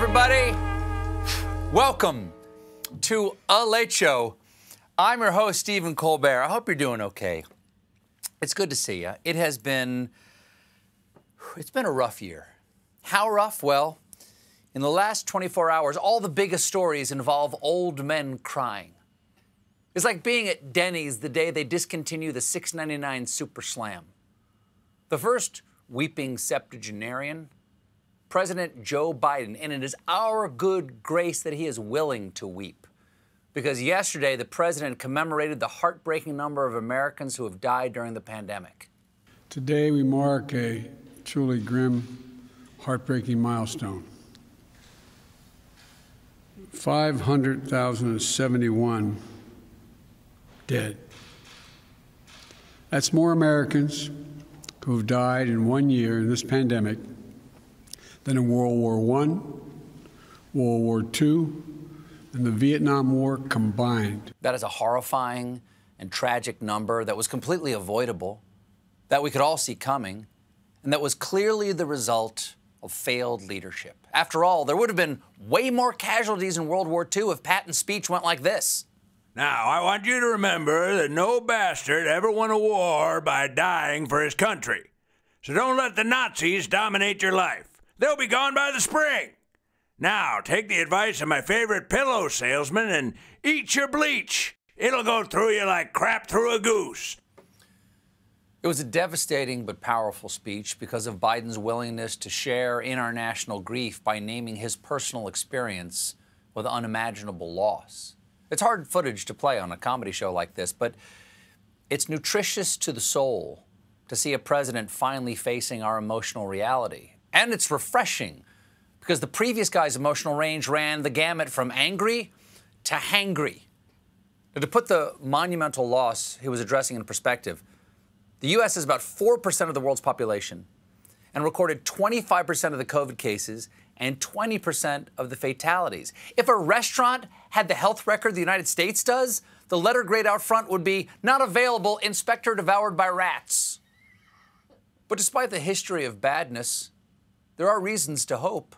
everybody. Welcome to A Late Show. I'm your host, Stephen Colbert. I hope you're doing okay. It's good to see you. It's been a rough year. How rough? Well, in the last 24 hours, all the biggest stories involve old men crying. It's like being at Denny's the day they discontinue the $6.99 Super Slam. The first weeping septuagenarian, President Joe Biden, and it is our good grace that he is willing to weep. Because yesterday, the president commemorated the heartbreaking number of Americans who have died during the pandemic. Today, we mark a truly grim, heartbreaking milestone. 500,071 dead. That's more Americans who have died in 1 year in this pandemic than in World War I, World War II, and the Vietnam War combined. That is a horrifying and tragic number that was completely avoidable, that we could all see coming, and that was clearly the result of failed leadership. After all, there would have been way more casualties in World War II if Patton's speech went like this. Now, I want you to remember that no bastard ever won a war by dying for his country. So don't let the Nazis dominate your life. They'll be gone by the spring. Now, take the advice of my favorite pillow salesman and eat your bleach. It'll go through you like crap through a goose. It was a devastating but powerful speech because of Biden's willingness to share in our national grief by naming his personal experience with unimaginable loss. It's hard footage to play on a comedy show like this, but it's nutritious to the soul to see a president finally facing our emotional reality. And it's refreshing because the previous guy's emotional range ran the gamut from angry to hangry. Now, to put the monumental loss he was addressing in perspective, the U.S. is about 4% of the world's population and recorded 25% of the COVID cases and 20% of the fatalities. If a restaurant had the health record the United States does, the letter grade out front would be not available, inspector devoured by rats. But despite the history of badness, there are reasons to hope.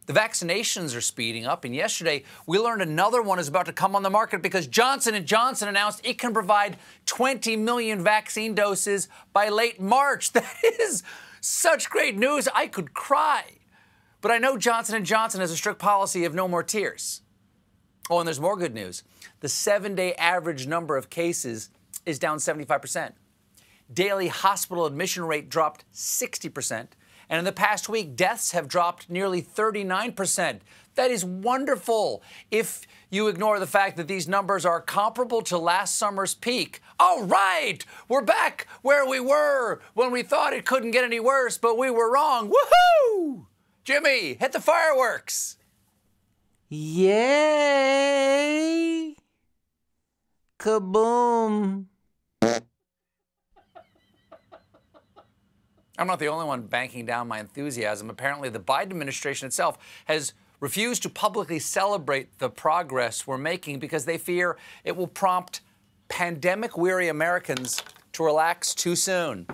The vaccinations are speeding up, and yesterday we learned another one is about to come on the market because Johnson & Johnson announced it can provide 20 million vaccine doses by late March. That is such great news, I could cry. But I know Johnson & Johnson has a strict policy of no more tears. Oh, and there's more good news. The 7-day average number of cases is down 75%. Daily hospital admission rate dropped 60%. And in the past week, deaths have dropped nearly 39%. That is wonderful if you ignore the fact that these numbers are comparable to last summer's peak. All right, we're back where we were when we thought it couldn't get any worse, but we were wrong. Woohoo! Jimmy, hit the fireworks. Yay! Kaboom! I'm not the only one banking down my enthusiasm. Apparently, the Biden administration itself has refused to publicly celebrate the progress we're making because they fear it will prompt pandemic-weary Americans to relax too soon.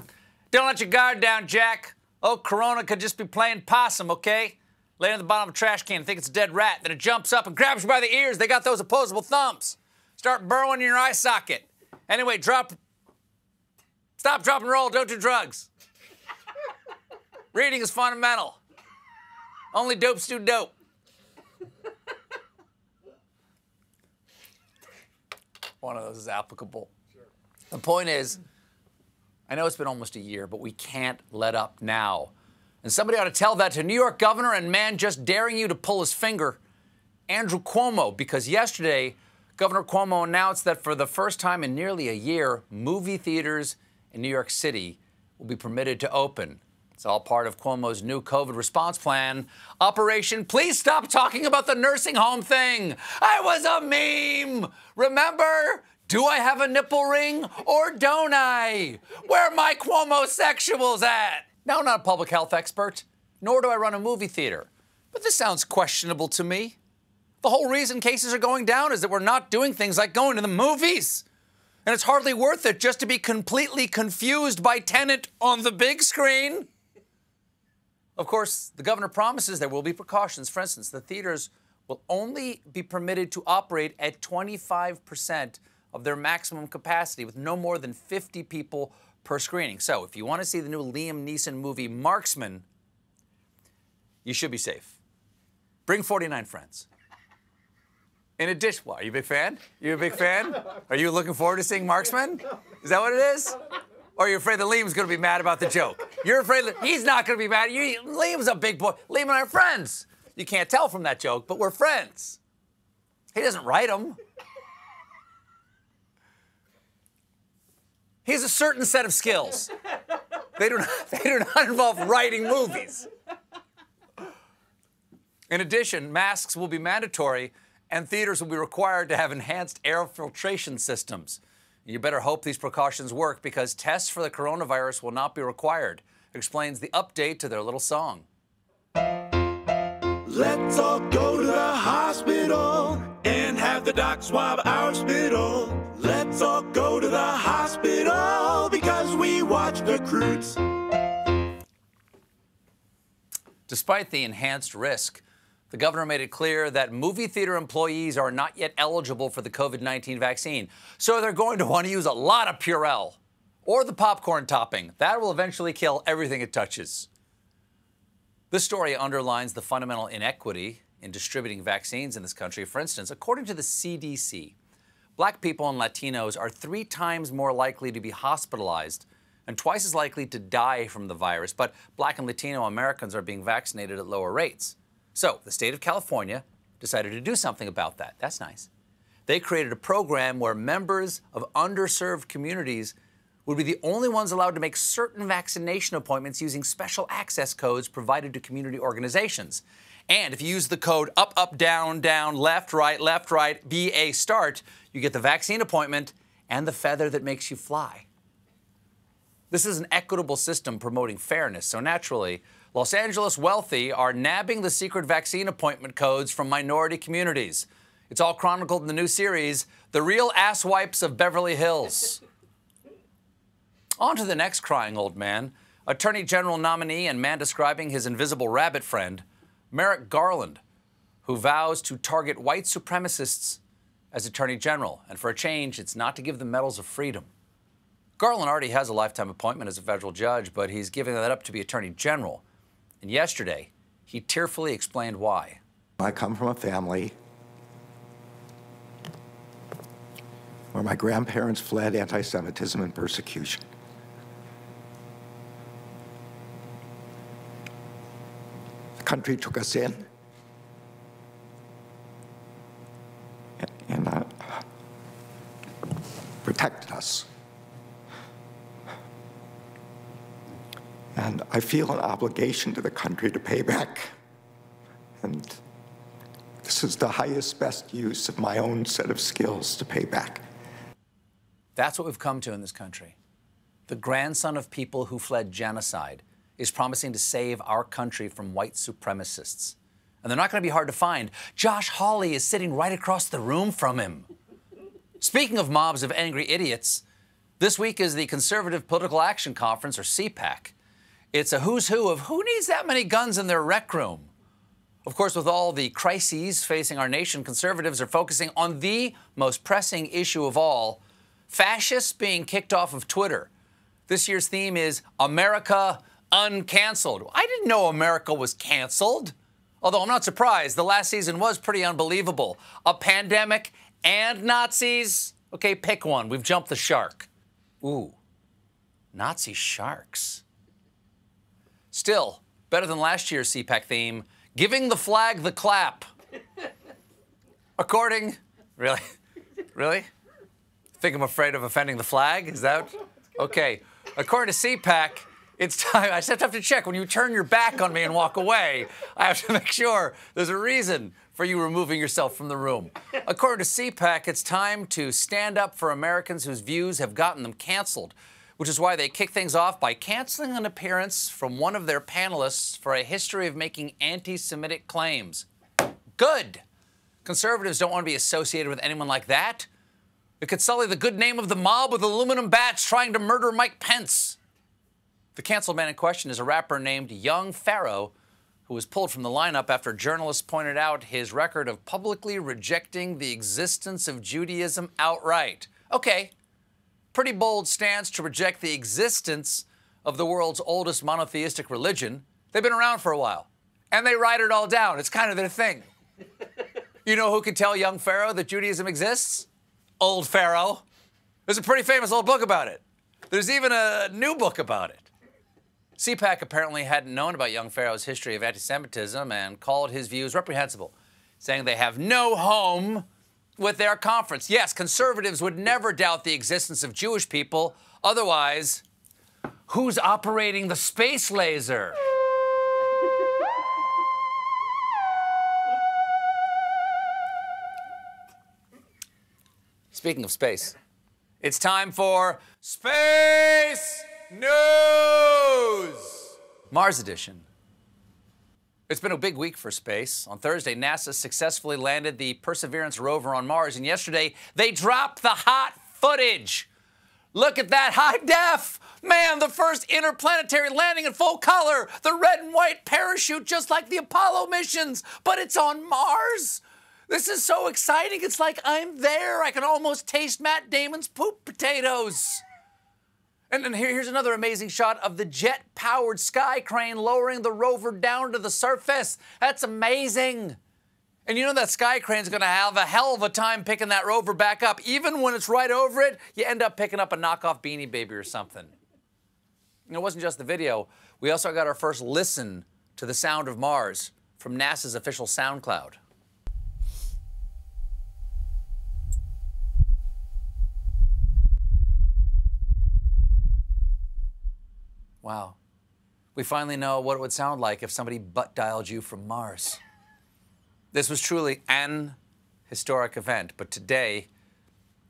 Don't let your guard down, Jack. Oh, Corona could just be playing possum, okay? Lay in the bottom of a trash can, think it's a dead rat. Then it jumps up and grabs you by the ears. They got those opposable thumbs. Start burrowing in your eye socket. Anyway, stop, drop, and roll. Don't do drugs. Reading is fundamental. Only dopes do dope. One of those is applicable. Sure. The point is, I know it's been almost a year, but we can't let up now. And somebody ought to tell that to New York governor and man just daring you to pull his finger, Andrew Cuomo, because yesterday, Governor Cuomo announced that for the first time in nearly a year, movie theaters in New York City will be permitted to open. It's all part of Cuomo's new COVID response plan, Operation Please Stop Talking About the Nursing Home Thing. I was a meme. Remember? Do I have a nipple ring or don't I? Where are my Cuomo-sexuals at? Now, I'm not a public health expert, nor do I run a movie theater. But this sounds questionable to me. The whole reason cases are going down is that we're not doing things like going to the movies. And it's hardly worth it just to be completely confused by Tenet on the big screen. Of course, the governor promises there will be precautions. For instance, the theaters will only be permitted to operate at 25% of their maximum capacity with no more than 50 people per screening. So if you want to see the new Liam Neeson movie Marksman, you should be safe. Bring 49 friends. In addition, well, are you a big fan? You a big fan? Are you looking forward to seeing Marksman? Is that what it is? Or are you afraid that Liam's going to be mad about the joke? You're afraid that he's not going to be mad. Liam's a big boy. Liam and I are friends. You can't tell from that joke, but we're friends. He doesn't write them. He has a certain set of skills. They do not involve writing movies. In addition, masks will be mandatory and theaters will be required to have enhanced air filtration systems. You better hope these precautions work because tests for the coronavirus will not be required, explains the update to their little song. Let's all go to the hospital and have the doc swab our spittle. Let's all go to the hospital because we watched Recruits. Despite the enhanced risk, the governor made it clear that movie theater employees are not yet eligible for the COVID-19 vaccine. So they're going to want to use a lot of Purell or the popcorn topping. That will eventually kill everything it touches. This story underlines the fundamental inequity in distributing vaccines in this country. For instance, according to the CDC, Black people and Latinos are 3 times more likely to be hospitalized and twice as likely to die from the virus. But Black and Latino Americans are being vaccinated at lower rates. So the state of California decided to do something about that. That's nice. They created a program where members of underserved communities would be the only ones allowed to make certain vaccination appointments using special access codes provided to community organizations. And if you use the code up, up, down, down, left, right, BA start, you get the vaccine appointment and the feather that makes you fly. This is an equitable system promoting fairness, so naturally, Los Angeles wealthy are nabbing the secret vaccine appointment codes from minority communities. It's all chronicled in the new series, The Real Asswipes of Beverly Hills. On to the next crying old man, Attorney General nominee and man describing his invisible rabbit friend, Merrick Garland, who vows to target white supremacists as Attorney General. And for a change, it's not to give them medals of freedom. Garland already has a lifetime appointment as a federal judge, but he's giving that up to be Attorney General. And yesterday, he tearfully explained why. I come from a family where my grandparents fled anti-Semitism and persecution. The country took us in and protected us. And I feel an obligation to the country to pay back. And this is the highest, best use of my own set of skills to pay back. That's what we've come to in this country. The grandson of people who fled genocide is promising to save our country from white supremacists. And they're not going to be hard to find. Josh Hawley is sitting right across the room from him. Speaking of mobs of angry idiots, this week is the Conservative Political Action Conference, or CPAC. It's a who's who of who needs that many guns in their rec room. Of course, with all the crises facing our nation, conservatives are focusing on the most pressing issue of all, fascists being kicked off of Twitter. This year's theme is America Uncanceled. I didn't know America was canceled. Although I'm not surprised. The last season was pretty unbelievable. A pandemic and Nazis? Okay, pick one. We've jumped the shark. Ooh, Nazi sharks. Still, better than last year's CPAC theme, giving the flag the clap. According, really? Think I'm afraid of offending the flag? Is that? Okay. According to CPAC, it's time. I just have to check. When you turn your back on me and walk away, I have to make sure there's a reason for you removing yourself from the room. According to CPAC, it's time to stand up for Americans whose views have gotten them canceled, which is why they kick things off by canceling an appearance from one of their panelists for a history of making anti-Semitic claims. Good. Conservatives don't want to be associated with anyone like that. It could sully the good name of the mob with aluminum bats trying to murder Mike Pence. The canceled man in question is a rapper named Young Pharaoh, who was pulled from the lineup after journalists pointed out his record of publicly rejecting the existence of Judaism outright. Okay, pretty bold stance to reject the existence of the world's oldest monotheistic religion. They've been around for a while, and they write it all down. It's kind of their thing. You know who could tell young Pharaoh that Judaism exists? Old Pharaoh. There's a pretty famous old book about it. There's even a new book about it. CPAC apparently hadn't known about young Pharaoh's history of anti-Semitism and called his views reprehensible, saying they have no home with their conference. Yes, conservatives would never doubt the existence of Jewish people. Otherwise, who's operating the space laser? Speaking of space, it's time for Space News! Mars Edition. It's been a big week for space. On Thursday, NASA successfully landed the Perseverance rover on Mars, and yesterday they dropped the hot footage. Look at that high def! Man, the first interplanetary landing in full color! The red and white parachute just like the Apollo missions, but it's on Mars! This is so exciting. It's like I'm there. I can almost taste Matt Damon's poop potatoes. And here's another amazing shot of the jet-powered sky crane lowering the rover down to the surface. That's amazing. And you know that sky crane's going to have a hell of a time picking that rover back up. Even when it's right over it, you end up picking up a knockoff Beanie Baby or something. And it wasn't just the video. We also got our first listen to the sound of Mars from NASA's official SoundCloud. Wow. We finally know what it would sound like if somebody butt-dialed you from Mars. This was truly an historic event, but today,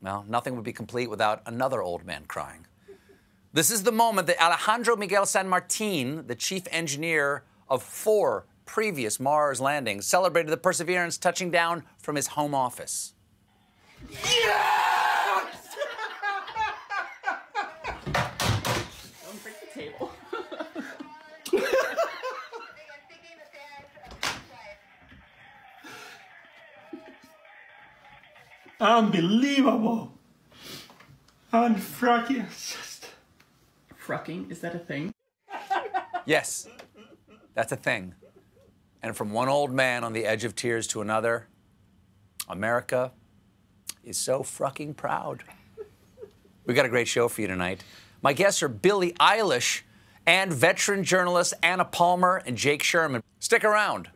well, nothing would be complete without another old man crying. This is the moment that Alejandro Miguel San Martin, the chief engineer of 4 previous Mars landings, celebrated the Perseverance touching down from his home office. Unbelievable. Unfracking. Frucking? Is that a thing? Yes, that's a thing. And from one old man on the edge of tears to another, America is so fucking proud. We got a great show for you tonight. My guests are Billie Eilish and veteran journalists Anna Palmer and Jake Sherman. Stick around.